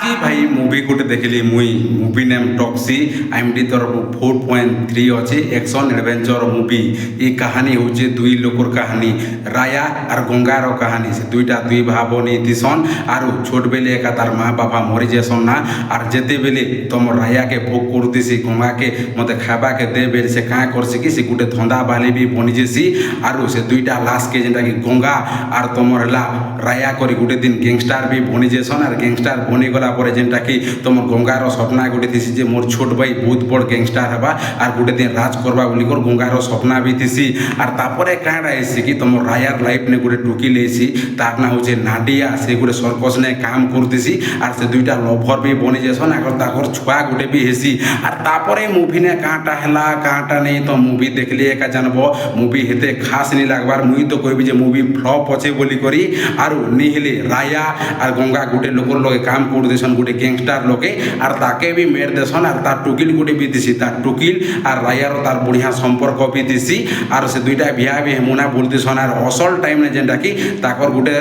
আজি ভাই মুভি গোটে দেখিলি মুই মুভি নেম টক্সি IMDb তরফ 4.3 অছে একশন এডভেঞ্চর মুভি। এই কাহানি হচ্ছে দুই লোকর কাহানি, রায়া আর গঙ্গার কাহানি। সে দুই ভাবনি দিশন আর ছোট বেলে একা তার মা বাবা মরি যেসন না। আর যেতে বেলে তোমার রায়াকে ভোগ করতেছি, গঙ্গাকে মতো খাবাকে দে বেলে সে কাঁ করছে কি সে গোটে ধন্দা বালি বি বনি যেছি। আর সে দুইটা লাশকে যেটা কি গঙ্গা আর তোমার হলা রায়া করে গোটে দিন গ্যাংস্টার বি বনি যেসন। আর গ্যাংস্টার বনি গলা পরে যেটা কি তোমার গঙ্গার স্বপ্না গোটে দিছি যে মোর ছোট ভাই বহুত বড় গ্যাংস্টার হবা আর গোটে দিন রাজ করবা বলি কর গঙ্গার স্বপ্না বি দিছি। আর তারপরে কাঁটা এসি কি তোমার রায়ার লাইফ নে গোটে টুকি লেছি, তার না হচ্ছে নাডিয়া, সে গোটে সর্কস নে কাম করতেছি। আর সে দুইটা লভর বি বনি যেসন, আগর তাকর ছুয়া গোটে বি হেসি। আর তারপরে মুভি নে কাঁটা হেলা কাঁটা নেই তো মুভি দেখলে একা জানব মুভি হেতে খাস নি লাগবার। মুই তো কইবি যে মুভি ফ্লপ আছে বলি করি। আর নিহলে রায়া আর গঙ্গা গোটে লোকর লগে কাম করে দেন গোটে গ্যাংস্টার লোকে, আর তাকে বি মের দেন। আর তার টুকিল গোটে বি দিছি, তার টুকিল আর রায়ার তার বড়িয়া সম্পর্ক বি দিছি। আর সে দুইটা বিয়া বি হেমুনা বলতেছন। আর অসল টাইম নে যেটা কি তাকর গোটে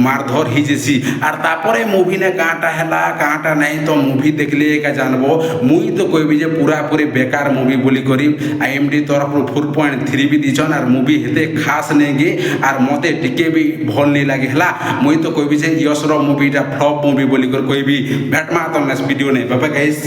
মারধর হিজেছি। আর তারপরে মুভি নে কাঁটা হেলা কাঁটা নাই তো মুভি দেখলে একা জানব। মুই তো কইবি যে পুরাপুরি বেকার মুভি বলি করি। IMDb তরফ 4.3 বি দিছন। আর মুভি হেতে খাস নেই গে আর মতে টিকে বি ভাল নি লাগে হেলা। মুই তো কইবি যে ইয়সর মুভিটা ফ্লপ মুভি বলি করে কইবি। ভেটমা তো নেক্সট ভিডিও নেই। বাবা গাইস।